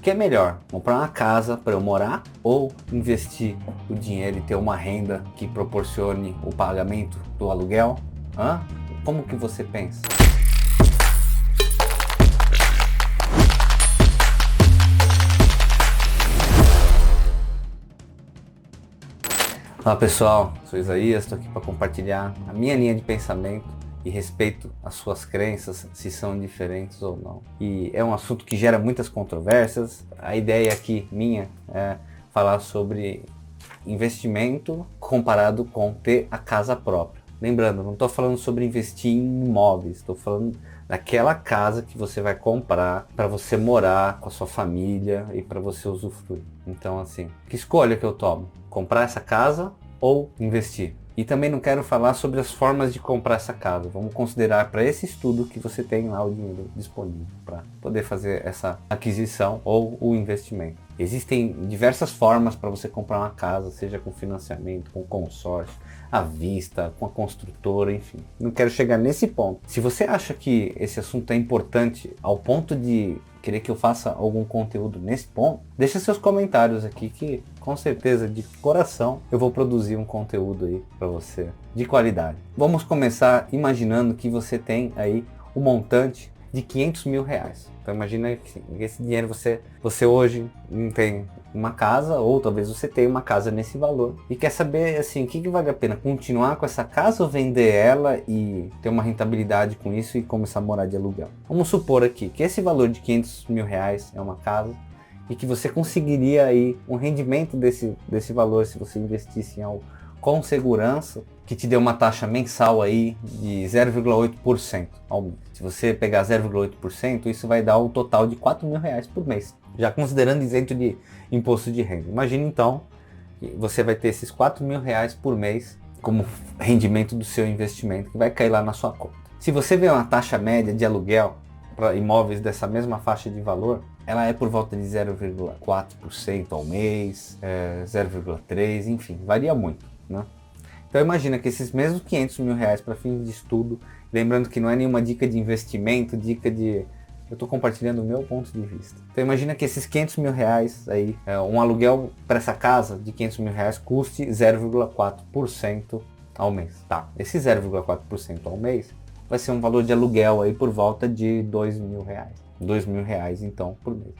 que é melhor, comprar uma casa para eu morar ou investir o dinheiro e ter uma renda que proporcione o pagamento do aluguel? Como que você pensa? Olá pessoal, sou Isaías, estou aqui para compartilhar a minha linha de pensamento e respeito as suas crenças, se são diferentes ou não. E é um assunto que gera muitas controvérsias. A ideia aqui minha é falar sobre investimento comparado com ter a casa própria. Lembrando, não estou falando sobre investir em imóveis, estou falando daquela casa que você vai comprar para você morar com a sua família e para você usufruir. Então assim, que escolha que eu tomo? Comprar essa casa ou investir? E também não quero falar sobre as formas de comprar essa casa. Vamos considerar para esse estudo que você tem lá o dinheiro disponível para poder fazer essa aquisição ou o investimento. Existem diversas formas para você comprar uma casa, seja com financiamento, com consórcio, à vista, com a construtora, enfim. Não quero chegar nesse ponto. Se você acha que esse assunto é importante ao ponto de querer que eu faça algum conteúdo nesse ponto, deixa seus comentários aqui que com certeza, de coração, eu vou produzir um conteúdo aí para você de qualidade. Vamos começar imaginando que você tem aí um montante de 500 mil reais. Então imagina que esse dinheiro você hoje não tem uma casa, ou talvez você tenha uma casa nesse valor e quer saber assim, o que vale a pena, continuar com essa casa ou vender ela e ter uma rentabilidade com isso e começar a morar de aluguel. Vamos supor aqui que esse valor de 500 mil reais é uma casa e que você conseguiria aí um rendimento desse valor se você investisse em algo com segurança, que te dê uma taxa mensal aí de 0,8% ao mês. Se você pegar 0,8%, isso vai dar um total de 4 mil reais por mês, já considerando isento de imposto de renda. Imagina então que você vai ter esses 4 mil reais por mês como rendimento do seu investimento, que vai cair lá na sua conta. Se você vê uma taxa média de aluguel para imóveis dessa mesma faixa de valor, ela é por volta de 0,4% ao mês, 0,3%, enfim, varia muito, né? Então imagina que esses mesmos 500 mil reais para fins de estudo, lembrando que não é nenhuma dica de investimento, eu estou compartilhando o meu ponto de vista. Então imagina que esses 500 mil reais aí, um aluguel para essa casa de 500 mil reais custe 0,4% ao mês. Tá, esse 0,4% ao mês vai ser um valor de aluguel aí por volta de 2 mil reais. 2 mil reais então por mês.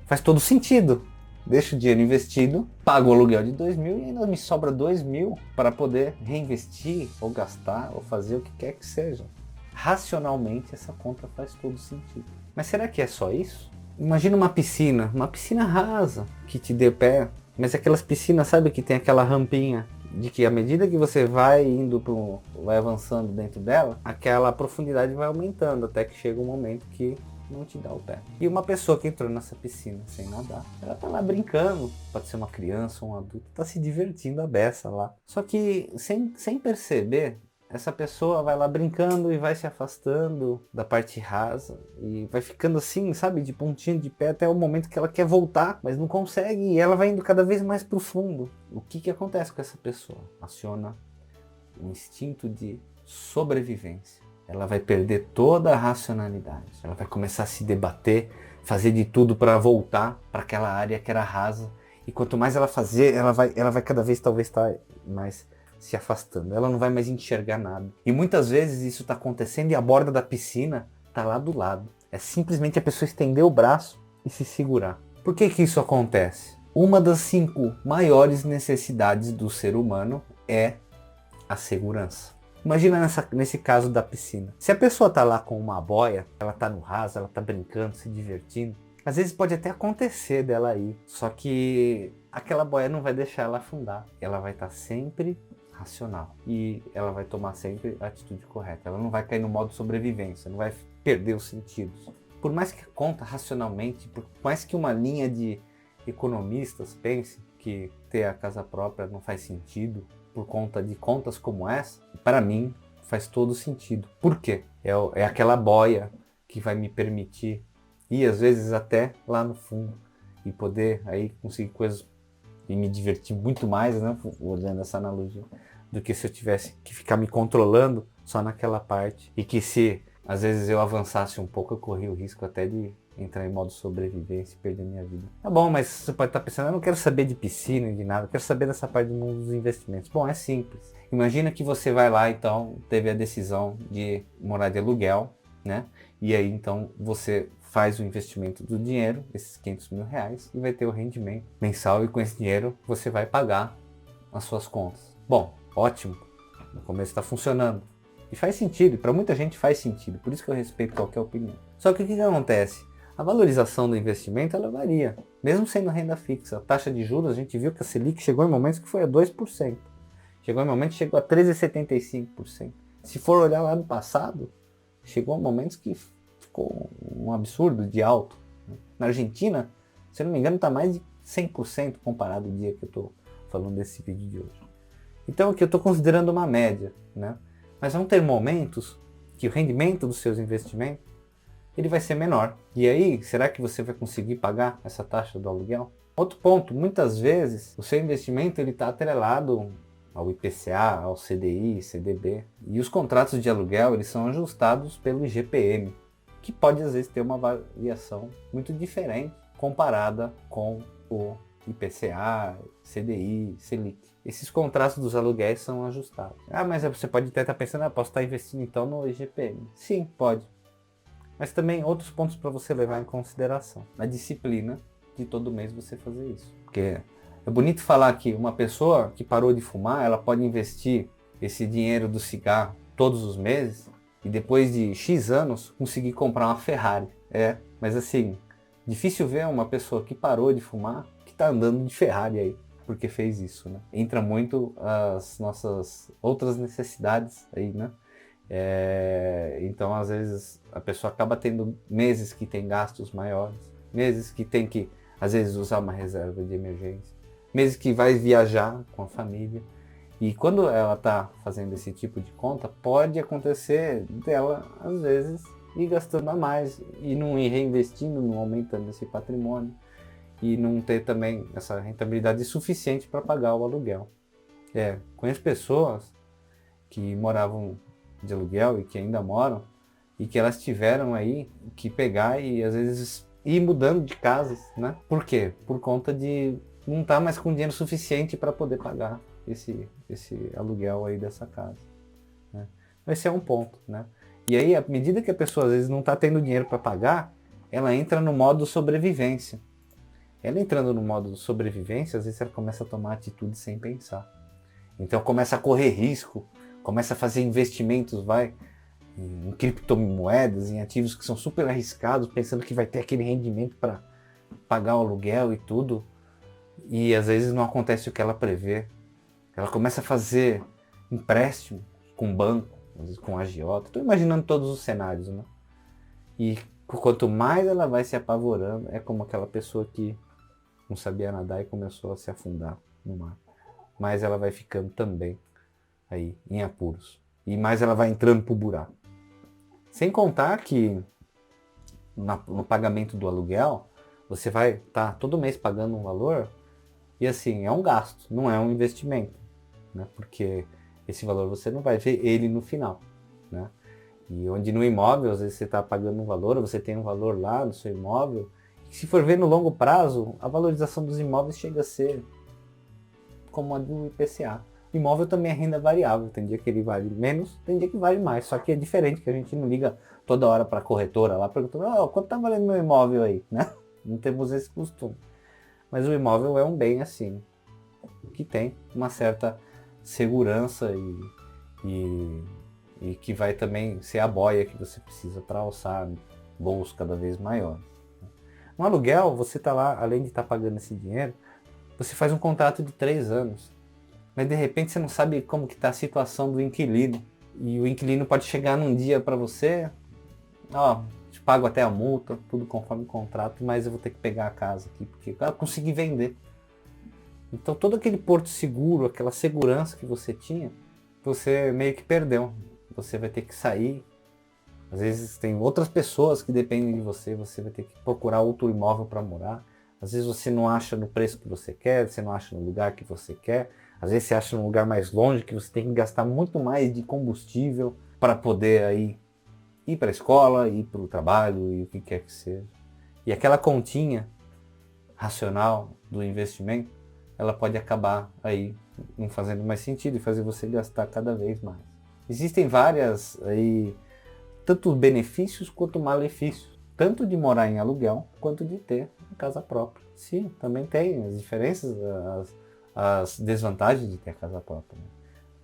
Faz todo sentido. Deixo o dinheiro investido, pago o aluguel de 2 mil e ainda me sobra 2 mil para poder reinvestir ou gastar ou fazer o que quer que seja. Racionalmente essa conta faz todo sentido. Mas será que é só isso? Imagina uma piscina rasa que te dê pé, mas aquelas piscinas, sabe, que tem aquela rampinha de que à medida que você vai vai avançando dentro dela, aquela profundidade vai aumentando até que chega um momento que não te dá o pé. E uma pessoa que entrou nessa piscina sem nadar, ela tá lá brincando, pode ser uma criança ou um adulto, tá se divertindo a beça lá. Só que sem perceber, essa pessoa vai lá brincando e vai se afastando da parte rasa e vai ficando assim, sabe, de pontinho de pé até o momento que ela quer voltar, mas não consegue e ela vai indo cada vez mais pro fundo. O que acontece com essa pessoa? Aciona um instinto de sobrevivência. Ela vai perder toda a racionalidade. Ela vai começar a se debater, fazer de tudo para voltar para aquela área que era rasa. E quanto mais ela fazer, ela vai cada vez talvez estar mais se afastando. Ela não vai mais enxergar nada. E muitas vezes isso está acontecendo e a borda da piscina está lá do lado. É simplesmente a pessoa estender o braço e se segurar. Por que isso acontece? Uma das 5 maiores necessidades do ser humano é a segurança. Imagina nesse caso da piscina. Se a pessoa tá lá com uma boia, ela tá no raso, ela tá brincando, se divertindo, às vezes pode até acontecer dela ir, só que aquela boia não vai deixar ela afundar. Ela vai estar sempre racional e ela vai tomar sempre a atitude correta. Ela não vai cair no modo sobrevivência, não vai perder os sentidos. Por mais que conta racionalmente, por mais que uma linha de economistas pense que ter a casa própria não faz sentido, por conta de contas como essa, para mim faz todo sentido. Por quê? É aquela boia que vai me permitir ir às vezes até lá no fundo e poder aí conseguir coisas e me divertir muito mais, né, olhando essa analogia, do que se eu tivesse que ficar me controlando só naquela parte e que se às vezes eu avançasse um pouco eu corria o risco até de entrar em modo sobrevivência e perder minha vida. Tá bom, mas você pode estar pensando, eu não quero saber de piscina, de nada, eu quero saber dessa parte do mundo dos investimentos. Bom, é simples. Imagina que você vai lá, então, teve a decisão de morar de aluguel, né? E aí, então, você faz o investimento do dinheiro, esses 500 mil reais, e vai ter o rendimento mensal, e com esse dinheiro você vai pagar as suas contas. Bom, ótimo, no começo está funcionando. E faz sentido, para muita gente faz sentido, por isso que eu respeito qualquer opinião. Só que o que acontece? A valorização do investimento, ela varia, mesmo sendo renda fixa. A taxa de juros, a gente viu que a Selic chegou em momentos que foi a 2%. Chegou em momentos que chegou a 13,75%. Se for olhar lá no passado, chegou a momentos que ficou um absurdo de alto. Na Argentina, se eu não me engano, está mais de 100% comparado ao dia que eu estou falando desse vídeo de hoje. Então aqui eu estou considerando uma média, né? Mas vão ter momentos que o rendimento dos seus investimentos ele vai ser menor. E aí, será que você vai conseguir pagar essa taxa do aluguel? Outro ponto, muitas vezes o seu investimento está atrelado ao IPCA, ao CDI, CDB. E os contratos de aluguel eles são ajustados pelo IGPM, que pode às vezes ter uma variação muito diferente comparada com o IPCA, CDI, Selic. Esses contratos dos aluguéis são ajustados. Ah, mas você pode até estar pensando, posso estar investindo então no IGPM. Sim, pode. Mas também outros pontos para você levar em consideração. A disciplina de todo mês você fazer isso. Porque é bonito falar que uma pessoa que parou de fumar, ela pode investir esse dinheiro do cigarro todos os meses e depois de X anos conseguir comprar uma Ferrari. Mas assim, difícil ver uma pessoa que parou de fumar que está andando de Ferrari aí, porque fez isso, né? Entra muito as nossas outras necessidades aí, né? Então, às vezes, a pessoa acaba tendo meses que tem gastos maiores, meses que tem que, às vezes, usar uma reserva de emergência, meses que vai viajar com a família. E quando ela está fazendo esse tipo de conta, pode acontecer dela, às vezes, ir gastando a mais e não ir reinvestindo, não aumentando esse patrimônio e não ter também essa rentabilidade suficiente para pagar o aluguel. Conheço pessoas que moravam de aluguel e que ainda moram e que elas tiveram aí que pegar e às vezes ir mudando de casas, né? Por quê? Por conta de não estar mais com dinheiro suficiente para poder pagar esse aluguel aí dessa casa, né? Esse é um ponto, né? E aí, à medida que a pessoa às vezes não está tendo dinheiro para pagar, ela entra no modo sobrevivência. Ela entrando no modo sobrevivência, às vezes ela começa a tomar atitude sem pensar. Então começa a correr risco, começa a fazer investimentos, em criptomoedas, em ativos que são super arriscados, pensando que vai ter aquele rendimento para pagar o aluguel e tudo. E às vezes não acontece o que ela prevê. Ela começa a fazer empréstimo com banco, às vezes com agiota. Estou imaginando todos os cenários, né? E quanto mais ela vai se apavorando, é como aquela pessoa que não sabia nadar e começou a se afundar no mar. Mais ela vai ficando também aí em apuros. E mais ela vai entrando pro buraco. Sem contar que no pagamento do aluguel, você vai estar todo mês pagando um valor e assim, é um gasto, não é um investimento, né? Porque esse valor você não vai ver ele no final, né? E onde no imóvel, às vezes você está pagando um valor, ou você tem um valor lá no seu imóvel, e se for ver no longo prazo, a valorização dos imóveis chega a ser como a do IPCA. Imóvel também é renda variável, tem dia que ele vale menos, tem dia que vale mais, só que é diferente, que a gente não liga toda hora para a corretora lá perguntando, quanto está valendo meu imóvel aí, né? Não temos esse costume. Mas o imóvel é um bem assim, que tem uma certa segurança e que vai também ser a boia que você precisa para alçar voos cada vez maiores. No aluguel, você está lá, além de estar pagando esse dinheiro, você faz um contrato de 3 anos. Mas de repente você não sabe como que está a situação do inquilino. E o inquilino pode chegar num dia para você, te pago até a multa, tudo conforme o contrato, mas eu vou ter que pegar a casa aqui, porque eu consegui vender. Então todo aquele porto seguro, aquela segurança que você tinha, você meio que perdeu. Você vai ter que sair. Às vezes tem outras pessoas que dependem de você, você vai ter que procurar outro imóvel para morar. Às vezes você não acha no preço que você quer, você não acha no lugar que você quer. Às vezes você acha num lugar mais longe que você tem que gastar muito mais de combustível para poder aí ir para a escola, ir para o trabalho e o que quer que seja. E aquela continha racional do investimento, ela pode acabar aí não fazendo mais sentido e fazer você gastar cada vez mais. Existem várias aí, tanto benefícios quanto malefícios, tanto de morar em aluguel quanto de ter uma casa própria. Sim, também tem as diferenças, as desvantagens de ter a casa própria, né?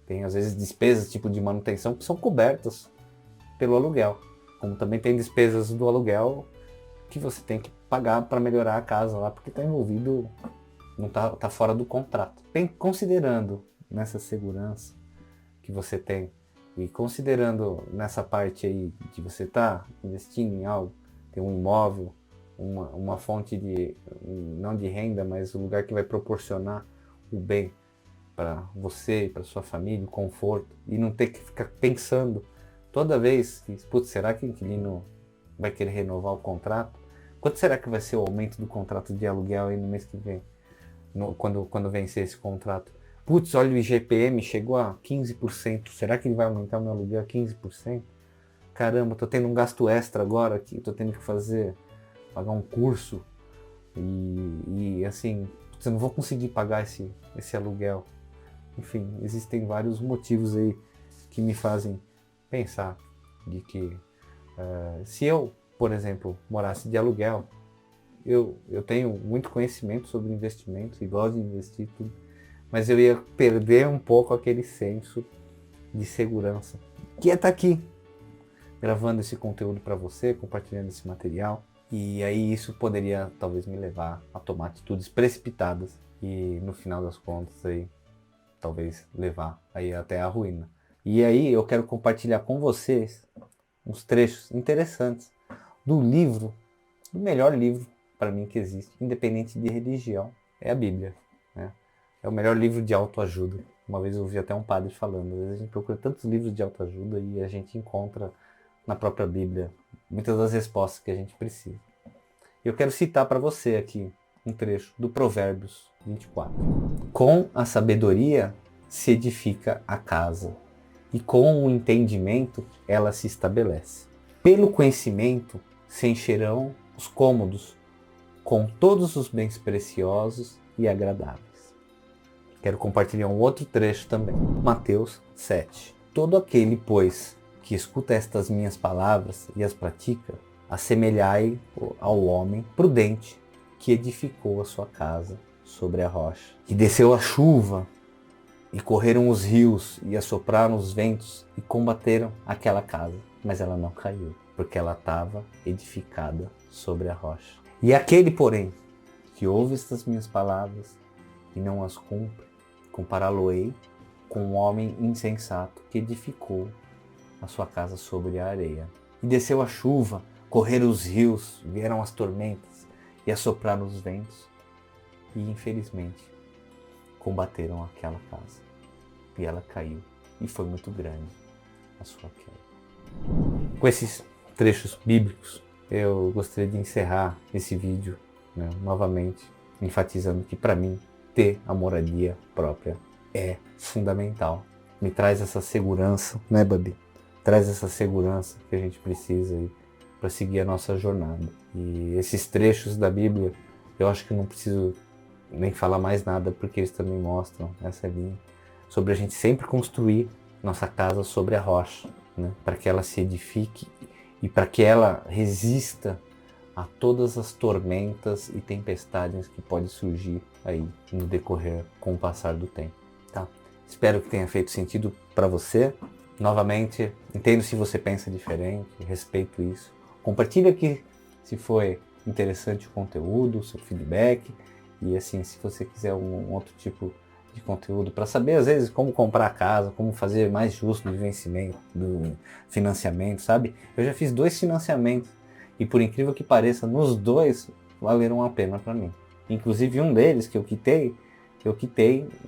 Tem às vezes despesas tipo de manutenção que são cobertas pelo aluguel, como também tem despesas do aluguel que você tem que pagar para melhorar a casa lá, porque está envolvido, não tá fora do contrato. Considerando nessa segurança que você tem e considerando nessa parte aí de você estar investindo em algo, ter um imóvel, uma fonte de, não de renda, mas um lugar que vai proporcionar o bem para você e para sua família, o conforto, e não ter que ficar pensando toda vez que, putz, será que o inquilino vai querer renovar o contrato? Quanto será que vai ser o aumento do contrato de aluguel aí no mês que vem, quando vencer esse contrato? Putz, olha, o IGPM chegou a 15%, será que ele vai aumentar o meu aluguel a 15%? Caramba, tô tendo um gasto extra agora aqui, tô tendo que pagar um curso e assim, eu não vou conseguir pagar esse aluguel. Enfim, existem vários motivos aí que me fazem pensar de que se eu, por exemplo, morasse de aluguel, eu tenho muito conhecimento sobre investimentos e gosto de investir tudo, mas eu ia perder um pouco aquele senso de segurança, que é estar aqui, gravando esse conteúdo para você, compartilhando esse material, e aí isso poderia talvez me levar a tomar atitudes precipitadas e no final das contas aí talvez levar aí até a ruína. E aí eu quero compartilhar com vocês uns trechos interessantes do livro, do melhor livro para mim que existe, independente de religião, é a Bíblia, né? É o melhor livro de autoajuda. Uma vez eu ouvi até um padre falando, às vezes a gente procura tantos livros de autoajuda e a gente encontra na própria Bíblia muitas das respostas que a gente precisa. Eu quero citar para você aqui um trecho do Provérbios 24. Com a sabedoria se edifica a casa, e com o entendimento ela se estabelece. Pelo conhecimento se encherão os cômodos com todos os bens preciosos e agradáveis. Quero compartilhar um outro trecho também. Mateus 7. Todo aquele, pois, que escuta estas minhas palavras e as pratica, assemelhai ao homem prudente que edificou a sua casa sobre a rocha. E desceu a chuva, e correram os rios, e assopraram os ventos, e combateram aquela casa. Mas ela não caiu, porque ela estava edificada sobre a rocha. E aquele, porém, que ouve estas minhas palavras e não as cumpre, compará-lo-ei com um homem insensato que edificou a sua casa sobre a areia. E desceu a chuva, correram os rios, vieram as tormentas e assopraram os ventos. E infelizmente combateram aquela casa. E ela caiu. E foi muito grande a sua queda. Com esses trechos bíblicos, eu gostaria de encerrar esse vídeo, né, novamente, enfatizando que para mim, ter a moradia própria é fundamental. Me traz essa segurança, né, Babi? Traz essa segurança que a gente precisa aí para seguir a nossa jornada. E esses trechos da Bíblia, eu acho que não preciso nem falar mais nada, porque eles também mostram essa linha sobre a gente sempre construir nossa casa sobre a rocha, né? Para que ela se edifique e para que ela resista a todas as tormentas e tempestades que podem surgir aí no decorrer com o passar do tempo, tá? Espero que tenha feito sentido para você. Novamente, entendo se você pensa diferente, respeito isso. Compartilhe aqui se foi interessante o conteúdo, o seu feedback. E assim, se você quiser um outro tipo de conteúdo para saber, às vezes, como comprar casa, como fazer mais justo do vencimento, do financiamento, sabe? Eu já fiz 2 financiamentos e, por incrível que pareça, nos 2 valeram a pena para mim. Inclusive, um deles que eu quitei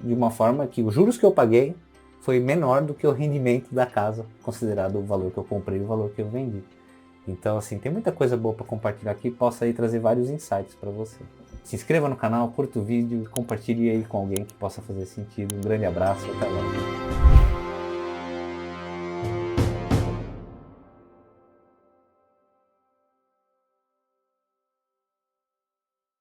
de uma forma que os juros que eu paguei foi menor do que o rendimento da casa, considerado o valor que eu comprei e o valor que eu vendi. Então, assim, tem muita coisa boa para compartilhar aqui, posso aí trazer vários insights para você. Se inscreva no canal, curta o vídeo e compartilhe aí com alguém que possa fazer sentido. Um grande abraço, até logo.